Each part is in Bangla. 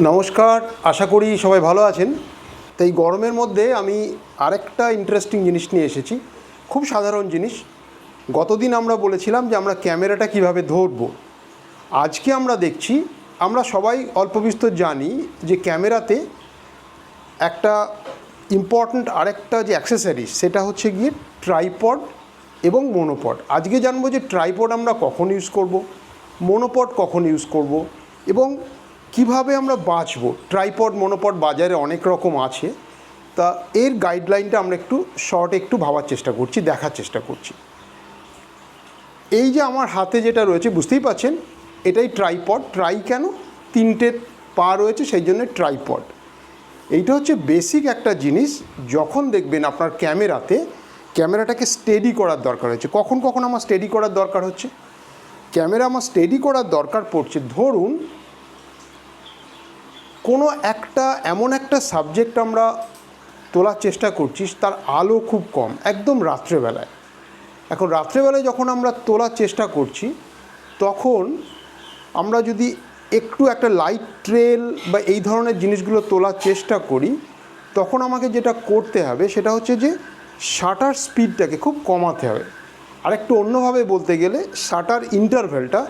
নমস্কার, আশা করি সবাই ভালো আছেন। তো এই গরমের মধ্যে আমি আরেকটা ইন্টারেস্টিং জিনিস নিয়ে এসেছি, খুব সাধারণ জিনিস। গতদিন আমরা বলেছিলাম যে আমরা ক্যামেরাটা কিভাবে ধরবো। আজকে আমরা দেখছি, আমরা সবাই অল্প বিস্তর জানি যে ক্যামেরাতে একটা ইম্পর্ট্যান্ট আরেকটা যে অ্যাক্সেসরিজ সেটা হচ্ছে গিয়ে ট্রাইপড এবং মনোপড। আজকে জানবো যে ট্রাইপড আমরা কখন ইউজ করব, মনোপড কখন ইউজ করব এবং কিভাবে আমরা বাঁচবো। ট্রাইপড মনোপড বাজারে অনেক রকম আছে, তা এর গাইডলাইনটা আমরা একটু শর্টে একটু ভাবার চেষ্টা করছি, দেখার চেষ্টা করছি। এই যে আমার হাতে যেটা রয়েছে বুঝতেই পাচ্ছেন, এটাই ট্রাইপড। ট্রাই কেন, তিনটে পা রয়েছে সেই জন্য ট্রাইপড। এইটা হচ্ছে বেসিক একটা জিনিস। যখন দেখবেন আপনার ক্যামেরাটাকে স্টেডি করার দরকার হচ্ছে, কখন কখন আমার স্টেডি করার দরকার হচ্ছে, ক্যামেরা আমার স্টেডি করার দরকার পড়ছে। ধরুন কোনো একটা এমন একটা সাবজেক্ট আমরা তোলার চেষ্টা করছি, তার আলো খুব কম, একদম রাত্রেবেলায়। এখন রাত্রেবেলায় যখন আমরা তোলার চেষ্টা করছি, তখন আমরা যদি একটু একটা লাইট ট্রেল বা এই ধরনের জিনিসগুলো তোলার চেষ্টা করি, তখন আমাকে যেটা করতে হবে সেটা হচ্ছে যে শাটার স্পিডটাকে খুব কমাতে হবে। আর একটু অন্যভাবে বলতে গেলে শাটার ইন্টারভ্যালটা,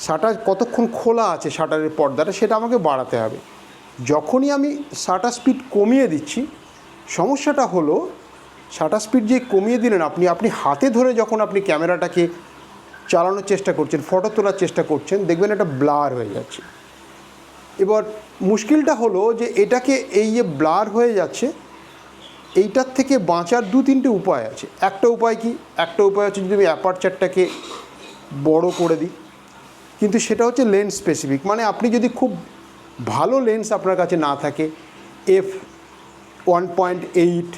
শাটার কতক্ষণ খোলা আছে শাটারের পর্দাটা, সেটা আমাকে বাড়াতে হবে। যখনই আমি শাটার স্পিড কমিয়ে দিচ্ছি, সমস্যাটা হলো শাটার স্পিড যে কমিয়ে দিলেন আপনি হাতে ধরে যখন আপনি ক্যামেরাটাকে চালানোর চেষ্টা করছেন, ফটো তোলার চেষ্টা করছেন, দেখবেন এটা ব্লার হয়ে যাচ্ছে। এবার মুশকিলটা হলো যে এটাকে এই যে ব্লার হয়ে যাচ্ছে, এইটার থেকে বাঁচার দু তিনটে উপায় আছে। একটা উপায় কি, একটা উপায় হচ্ছে যদি আমি অ্যাপারচারটাকে বড় করে দিই, কিন্তু সেটা হচ্ছে লেন্স স্পেসিফিক। মানে আপনি যদি খুব ভালো লেন্স আপনার কাছে না থাকে, f1.8,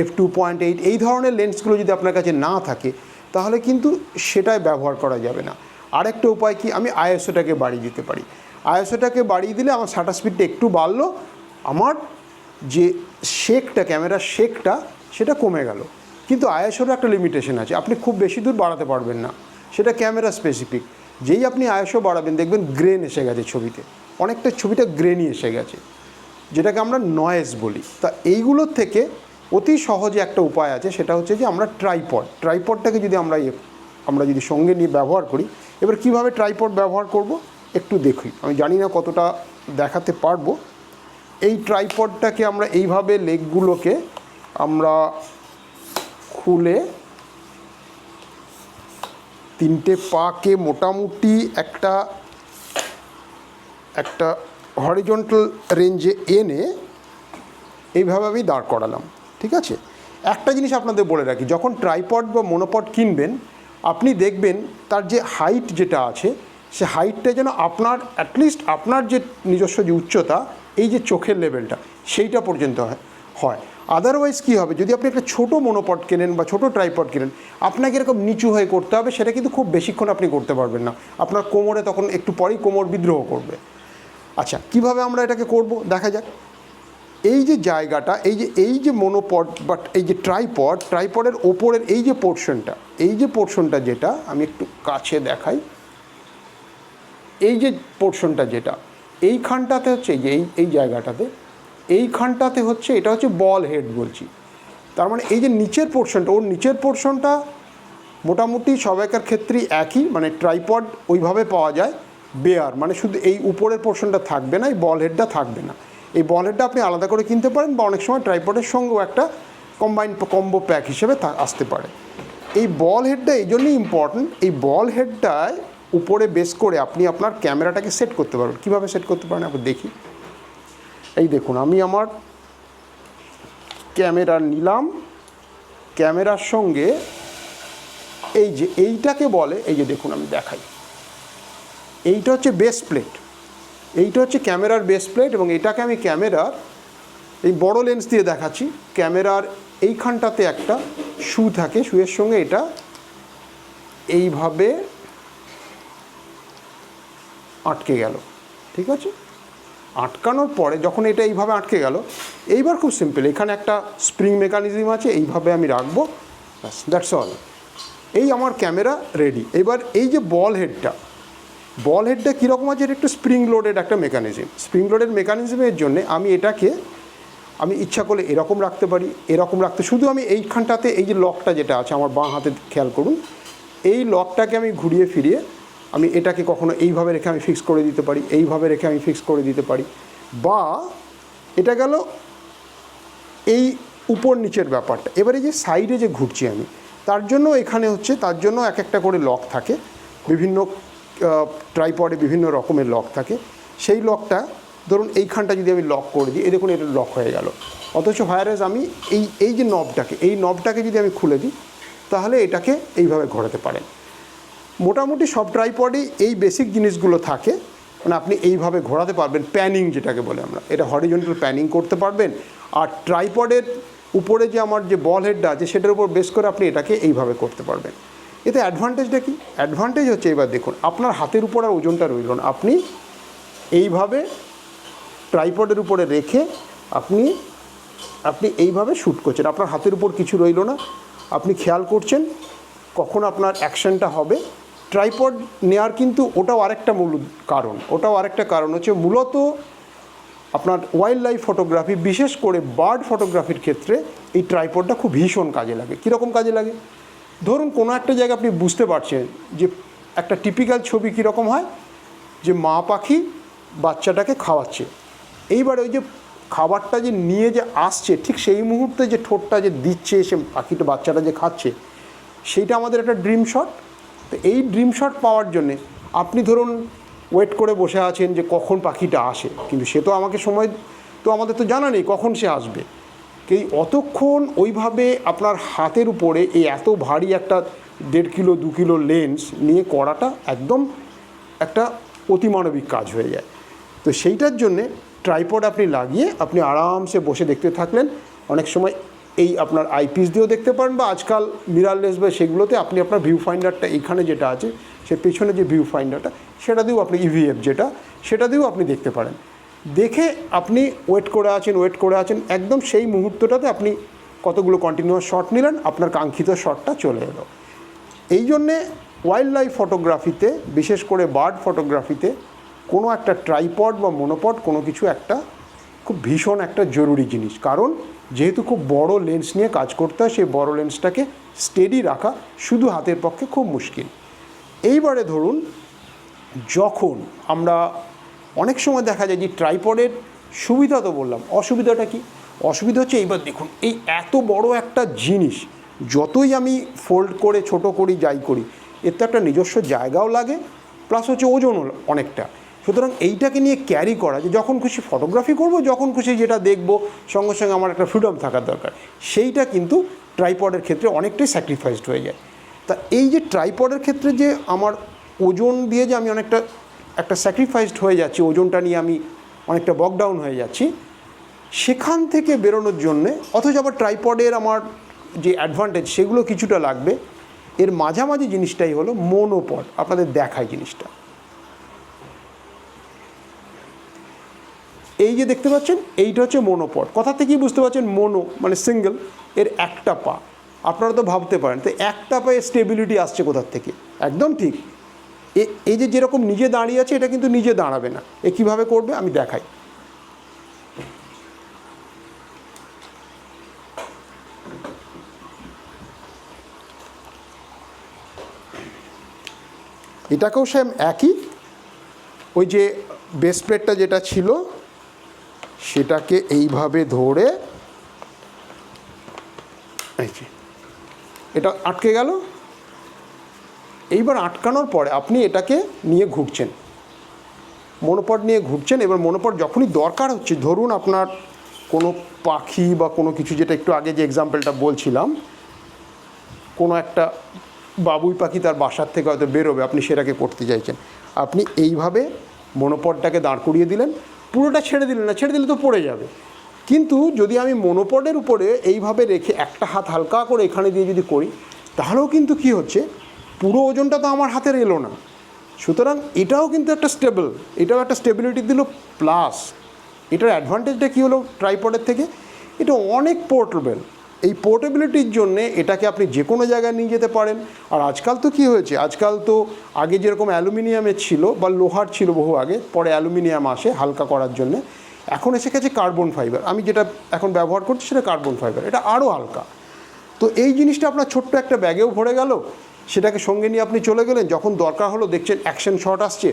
f2.8 এই ধরনের লেন্সগুলো যদি আপনার কাছে না থাকে, তাহলে কিন্তু সেটাই ব্যবহার করা যাবে না। আরেকটা উপায় কি, আমি আইএসওটাকে বাড়িয়ে দিতে পারি। আইএসওটাকে বাড়িয়ে দিলে আমার শাটার স্পিডটা একটু বাড়লো, আমার যে শেকটা, ক্যামেরার শেকটা, সেটা কমে গেল। কিন্তু আইএসওর একটা লিমিটেশন আছে, আপনি খুব বেশি দূর বাড়াতে পারবেন না, সেটা ক্যামেরা স্পেসিফিক। যেই আপনি আইএসও বাড়াবেন দেখবেন গ্রেন এসে গেছে ছবিতে, অনেকটা ছবিটা গ্রেনই এসে গেছে, যেটাকে আমরা নয়েজ বলি। তা এইগুলোর থেকে অতি সহজে একটা উপায় আছে, সেটা হচ্ছে যে আমরা ট্রাইপডটাকে যদি আমরা যদি সঙ্গে নিয়ে ব্যবহার করি। এবার কিভাবে ট্রাইপড ব্যবহার করব একটু দেখি, আমি জানি না কতটা দেখাতে পারবো। এই ট্রাইপডটাকে আমরা এইভাবে লেগগুলোকে আমরা খুলে তিনটে পাকে মোটামুটি একটা হরিজন্টাল রেঞ্জে এনে এইভাবে আমি দাঁড় করালাম, ঠিক আছে। একটা জিনিস আপনাদের বলে রাখি, যখন ট্রাইপড বা মনোপড কিনবেন, আপনি দেখবেন তার যে হাইট যেটা আছে, সে হাইটটা যেন আপনার অ্যাটলিস্ট আপনার যে নিজস্ব যে উচ্চতা, এই যে চোখের লেভেলটা, সেইটা পর্যন্ত হয়। আদারওয়াইজ কী হবে, যদি আপনি একটা ছোটো মনোপড কেনেন বা ছোটো ট্রাইপড কেনেন, আপনাকে এরকম নিচু হয়ে করতে হবে, সেটা কিন্তু খুব বেশিক্ষণ আপনি করতে পারবেন না, আপনার কোমরে তখন একটু পরেই কোমর বিদ্রোহ করবে। আচ্ছা, কিভাবে আমরা এটাকে করব দেখা যাক। এই যে জায়গাটা, এই যে মনোপড বাট এই যে ট্রাইপডের ওপরের এই যে পোর্শনটা যেটা আমি একটু কাছে দেখাই, এই যে পোর্শনটা যেটা এইখানটাতে হচ্ছে, এই জায়গাটাতে, এইখানটাতে হচ্ছে, এটা হচ্ছে বল হেড বলছি। তার মানে এই যে নিচের পোর্শনটা, ওর নিচের পোর্শনটা মোটামুটি সবাইকার ক্ষেত্রেই একই, মানে ট্রাইপড ওইভাবে পাওয়া যায় বেয়ার, মানে শুধু এই উপরের পোর্শনটা থাকবে না, এই বল হেডটা থাকবে না। এই বল হেডটা আপনি আলাদা করে কিনতে পারেন, বা অনেক সময় ট্রাইপডের সঙ্গেও একটা কম্বো প্যাক হিসেবে আসতে পারে। এই বল হেডটা এই জন্যই ইম্পর্ট্যান্ট, এই বল হেডটায় উপরে বেস করে আপনি আপনার ক্যামেরাটাকে সেট করতে পারবেন। কীভাবে সেট করতে পারেন আপনি দেখি। এই দেখুন, আমি আমার ক্যামেরা নিলাম, ক্যামেরার সঙ্গে এই যে এইটাকে বলে, এই যে দেখুন আমি দেখাই, এইটা হচ্ছে বেস প্লেট, এইটা হচ্ছে ক্যামেরার বেস প্লেট, এবং এটাকে আমি ক্যামেরার এই বড় লেন্স দিয়ে দেখাচ্ছি, ক্যামেরার এইখানটাতে একটা শু থাকে, শুয়ের সঙ্গে এটা এইভাবে আটকে গেল, ঠিক আছে। আটকানোর পরে যখন এটা এইভাবে আটকে গেল, এইবার খুব সিম্পল, এখানে একটা স্প্রিং মেকানিজম আছে, এইভাবে আমি রাখবো, দ্যাটস অল। এই আমার ক্যামেরা রেডি। এবার এই যে বল হেডটা, বল হেডটা কীরকম আছে, এটা একটু স্প্রিং লোডেড একটা মেকানিজম। স্প্রিং লোডেড মেকানিজমের জন্যে আমি এটাকে আমি ইচ্ছা করলে এরকম রাখতে পারি, এরকম রাখতে, শুধু আমি এইখানটাতে এই যে লকটা যেটা আছে আমার বাঁ হাতে খেয়াল করুন, এই লকটাকে আমি ঘুরিয়ে ফিরিয়ে আমি এটাকে কখনো এইভাবে রেখে আমি ফিক্স করে দিতে পারি, এইভাবে রেখে আমি ফিক্স করে দিতে পারি, বা এটা গেল এই উপর নিচের ব্যাপারটা। এবারে যে সাইডে যে ঘুরছি আমি, তার জন্য এখানে হচ্ছে তার জন্য এক একটা করে লক থাকে, বিভিন্ন ট্রাইপডে বিভিন্ন রকমের লক থাকে। সেই লকটা ধরুন এইখানটা যদি আমি লক করে দিই, এই দেখুন এটা লক হয়ে গেল। অথচ হায়ারেজ আমি এই যে নবটাকে যদি আমি খুলে দিই, তাহলে এটাকে এইভাবে ঘোরাতে পারেন। মোটামুটি সব ট্রাইপডেই এই বেসিক জিনিসগুলো থাকে, মানে আপনি এইভাবে ঘোরাতে পারবেন, প্যানিং যেটাকে বলে আমরা, এটা হরিজন্টাল প্যানিং করতে পারবেন। আর ট্রাইপডের উপরে যে আমার যে বল হেডটা আছে সেটার উপর বেস করে আপনি এটাকে এইভাবে করতে পারবেন। এতে অ্যাডভান্টেজটা কি? অ্যাডভান্টেজ হচ্ছে, এবার দেখুন আপনার হাতের উপর আর ওজনটা রইল না, আপনি এইভাবে ট্রাইপডের উপরে রেখে আপনি এইভাবে শ্যুট করছেন, আপনার হাতের উপর কিছু রইল না, আপনি খেয়াল করছেন কখন আপনার অ্যাকশনটা হবে। ট্রাইপড নেওয়ার কিন্তু ওটাও আরেকটা কারণ হচ্ছে মূলত আপনার ওয়াইল্ড লাইফ ফটোগ্রাফি, বিশেষ করে বার্ড ফটোগ্রাফির ক্ষেত্রে এই ট্রাইপডটা খুব ভীষণ কাজে লাগে। কীরকম কাজে লাগে? ধরুন কোনো একটা জায়গায় আপনি বুঝতে পারছেন যে একটা টিপিক্যাল ছবি কীরকম হয়, যে মা পাখি বাচ্চাটাকে খাওয়াচ্ছে, এইবার ওই যে খাবারটা যে নিয়ে যে আসছে, ঠিক সেই মুহূর্তে যে ঠোঁটটা যে দিচ্ছে সে পাখিটা বাচ্চাটা যে খাচ্ছে, সেইটা আমাদের একটা ড্রিম শট। তো এই ড্রিম শট পাওয়ার জন্যে আপনি ধরুন ওয়েট করে বসে আছেন যে কখন পাখিটা আসে, কিন্তু সে তো সময় তো আমাদের তো জানা নেই কখন সে আসবে। এই অতক্ষণ ওইভাবে আপনার হাতের উপরে এই এত ভারী একটা 1.5 কিলো 2 কিলো লেন্স নিয়ে করাটা একদম একটা অতিমানবিক কাজ হয়ে যায়। তো সেইটার জন্যে ট্রাইপড আপনি লাগিয়ে আপনি আরামসে বসে দেখতে থাকলেন। অনেক সময় এই আপনার আইপিস দিয়েও দেখতে পারেন, বা আজকাল মিরারলেস বা সেগুলোতে আপনি আপনার ভিউ ফাইন্ডারটা এইখানে যেটা আছে, সে পেছনে যে ভিউ ফাইন্ডারটা সেটা দিয়েও আপনি ইভিএফ সেটা দিয়েও আপনি দেখতে পারেন। দেখে আপনি ওয়েট করে আছেন একদম সেই মুহূর্তটাতে আপনি কতগুলো কন্টিনিউয়াস শট নিলেন, আপনার কাঙ্ক্ষিত শটটা চলে এলো। এই জন্যে ওয়াইল্ড লাইফ ফটোগ্রাফিতে, বিশেষ করে বার্ড ফটোগ্রাফিতে, কোনো একটা ট্রাইপড বা মনোপড কোনো কিছু একটা খুব ভীষণ একটা জরুরি জিনিস। কারণ যেহেতু খুব বড় লেন্স নিয়ে কাজ করতে হয়, সেই বড় লেন্সটাকে স্টেডি রাখা শুধু হাতের পক্ষে খুব মুশকিল। এইবারে ধরুন যখন আমরা অনেক সময় দেখা যায় যে ট্রাইপডের সুবিধা তো বললাম, অসুবিধাটা কি? অসুবিধা হচ্ছে এইবার দেখুন এই এত বড় একটা জিনিস যতই আমি ফোল্ড করে ছোট করি যাই করি, এর তো একটা নিজস্ব জায়গাও লাগে, প্লাস হচ্ছে ওজনও অনেকটা। সুতরাং এইটাকে নিয়ে ক্যারি করা, যে যখন খুশি ফটোগ্রাফি করব, যখন খুশি যেটা দেখব, সঙ্গে সঙ্গে আমার একটা ফ্রিডম থাকার দরকার, সেইটা কিন্তু ট্রাইপডের ক্ষেত্রে অনেকটাই স্যাক্রিফাইসড হয়ে যায়। তা এই যে ট্রাইপডের ক্ষেত্রে যে আমার ওজন দিয়ে যে আমি অনেকটা একটা স্যাক্রিফাইসড হয়ে যাচ্ছি, ওজনটা নিয়ে আমি অনেকটা বকডাউন হয়ে যাচ্ছি, সেখান থেকে বেরোনোর জন্যে, অথচ আবার ট্রাইপডের আমার যে অ্যাডভান্টেজ সেগুলো কিছুটা লাগবে, এর মাঝামাঝি জিনিসটাই হলো মনোপড। আপনাদের দেখায় জিনিসটা, এই যে দেখতে পাচ্ছেন এইটা হচ্ছে মনোপড। কথা থেকেই বুঝতে পারছেন মোনো মানে সিঙ্গেল, এর একটা পা। আপনারা তো ভাবতে পারেন তো একটা পায়ে স্টেবিলিটি আসছে কোথার থেকে? একদম ঠিক, এই যে যেরকম নিজে দাঁড়িয়ে আছে এটা কিন্তু নিজে দাঁড়াবে না। এ কীভাবে করবে আমি দেখাই। এটাকেও সেম একই, ওই যে বেস প্লেটটা যেটা ছিল সেটাকে এইভাবে ধরে, এটা আটকে গেল। এইবার আটকানোর পরে আপনি এটাকে নিয়ে ঘুরছেন, মনোপড নিয়ে ঘুরছেন। এবার মনোপড যখনই দরকার হচ্ছে, ধরুন আপনার কোনো পাখি বা কোনো কিছু, যেটা একটু আগে যে এক্সাম্পলটা বলছিলাম, কোনো একটা বাবুই পাখি তার বাসার থেকে হয়তো বেরোবে, আপনি সেটাকে করতে চাইছেন, আপনি এইভাবে মনোপডটাকে দাঁড় করিয়ে দিলেন, পুরোটা ছেড়ে দিলেন না, ছেড়ে দিলে তো পড়ে যাবে। কিন্তু যদি আমি মনোপডের উপরে এইভাবে রেখে একটা হাত হালকা করে এখানে দিয়ে যদি করি, তাহলেও কিন্তু কি হচ্ছে, পুরো ওজনটা তো আমার হাতের এলো না। সুতরাং এটাও কিন্তু একটা স্টেবল, এটাও একটা স্টেবিলিটি দিল। প্লাস এটার অ্যাডভান্টেজটা কী হলো ট্রাইপডের থেকে, এটা অনেক পোর্টেবল। এই পোর্টেবিলিটির জন্যে এটাকে আপনি যে কোনো জায়গায় নিয়ে যেতে পারেন। আর আজকাল তো কী হয়েছে, আজকাল তো আগে যেরকম অ্যালুমিনিয়ামের ছিল বা লোহার ছিল বহু আগে, পরে অ্যালুমিনিয়াম আসে হালকা করার জন্যে, এখন এসে গেছে কার্বন ফাইবার। আমি যেটা এখন ব্যবহার করছি সেটা কার্বন ফাইবার, এটা আরও হালকা। তো এই জিনিসটা আপনার ছোট্ট একটা ব্যাগেও ভরে গেল, সেটাকে সঙ্গে নিয়ে আপনি চলে গেলেন, যখন দরকার হলো দেখছেন অ্যাকশন শট আসছে,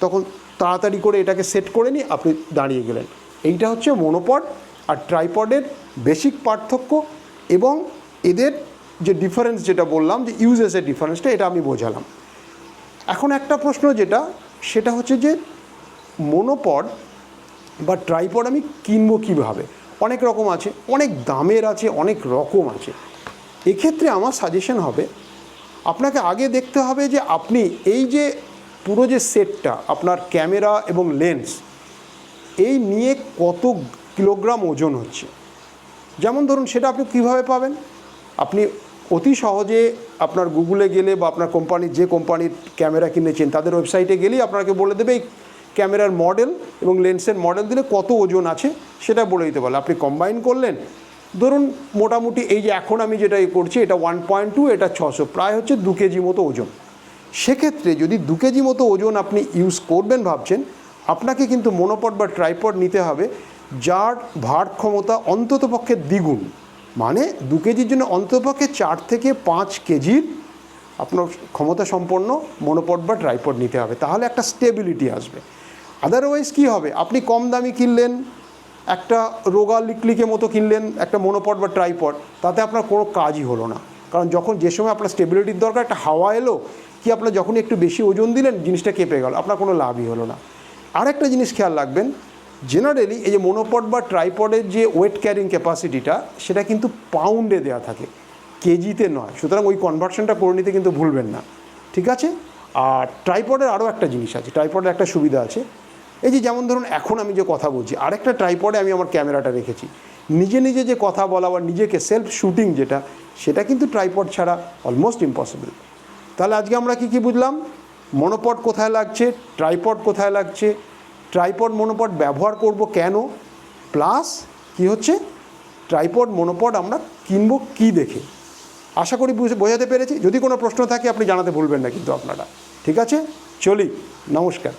তখন তাড়াতাড়ি করে এটাকে সেট করে নিয়ে আপনি দাঁড়িয়ে গেলেন। এইটা হচ্ছে মনোপড আর ট্রাইপডের বেসিক পার্থক্য এবং এদের যে ডিফারেন্স যেটা বললাম, যে ইউজেসের ডিফারেন্সটা, এটা আমি বোঝালাম। এখন একটা প্রশ্ন যেটা, সেটা হচ্ছে যে মনোপড বা ট্রাইপড আমি কিনবো কীভাবে? অনেক রকম আছে, অনেক দামের আছে, অনেক রকম আছে। এক্ষেত্রে আমার সাজেশন হবে, আপনাকে আগে দেখতে হবে যে আপনি এই যে পুরো যে সেটটা, আপনার ক্যামেরা এবং লেন্স, এই নিয়ে কত কিলোগ্রাম ওজন হচ্ছে। যেমন ধরুন, সেটা আপনি কীভাবে পাবেন? আপনি অতি সহজে আপনার গুগলে গেলে বা আপনার কোম্পানির, যে কোম্পানির ক্যামেরা কিনেছেন তাদের ওয়েবসাইটে গেলেই আপনাকে বলে দেবে এই ক্যামেরার মডেল এবং লেন্সের মডেল দিলে কত ওজন আছে সেটা বলে দিতে পারলে আপনি কম্বাইন করলেন। ধরুন মোটামুটি এই যে এখন আমি যেটা করছি, এটা 1.2, এটা 600, প্রায় হচ্ছে 2 কেজি মতো ওজন। সেক্ষেত্রে যদি 2 কেজি মতো ওজন আপনি ইউজ করবেন ভাবছেন, আপনাকে কিন্তু মনোপড বা ট্রাইপড নিতে হবে যার ভার ক্ষমতা অন্ততপক্ষে দ্বিগুণ। মানে 2 কেজির জন্য অন্ততপক্ষে 4 থেকে 5 কেজির আপনার ক্ষমতা সম্পন্ন মনোপড বা ট্রাইপড নিতে হবে, তাহলে একটা স্টেবিলিটি আসবে। আদারওয়াইজ কী হবে, আপনি কম দামি কিনলেন, একটা রোগা লিকলিকে মতো কিনলেন একটা মনোপড বা ট্রাইপড, তাতে আপনার কোনো কাজই হলো না। কারণ যখন যে সময় আপনার স্টেবিলিটির দরকার, একটা হাওয়া এলো কি, আপনার যখনই একটু বেশি ওজন দিলেন জিনিসটা কেঁপে গেল, আপনার কোনো লাভই হলো না। আরেকটা জিনিস খেয়াল রাখবেন, জেনারেলি এই যে মনোপড বা ট্রাইপডের যে ওয়েট ক্যারিং ক্যাপাসিটিটা, সেটা কিন্তু পাউন্ডে দেওয়া থাকে, কেজিতে নয়। সুতরাং ওই কনভার্সনটা করে নিতে কিন্তু ভুলবেন না, ঠিক আছে? আর ট্রাইপডের আরও একটা জিনিস আছে, ট্রাইপডের একটা সুবিধা আছে, এই যে যেমন ধরুন এখন আমি যে কথা বলছি, আরেকটা ট্রাইপডে আমি আমার ক্যামেরাটা রেখেছি, নিজে নিজে যে কথা বলা বা নিজেকে সেলফ শুটিং যেটা, সেটা কিন্তু ট্রাইপড ছাড়া অলমোস্ট ইম্পসিবল। তাহলে আজকে আমরা কি বুঝলাম? মনোপড কোথায় লাগছে, ট্রাইপড কোথায় লাগছে, ট্রাইপড মনোপড ব্যবহার করব কেন, প্লাস কি হচ্ছে ট্রাইপড মনোপড আমরা কিনবো কি দেখে। আশা করি বোঝাতে পেরেছি। যদি কোনো প্রশ্ন থাকে আপনি জানাতে ভুলবেন না কিন্তু আপনারা। ঠিক আছে, চলি, নমস্কার।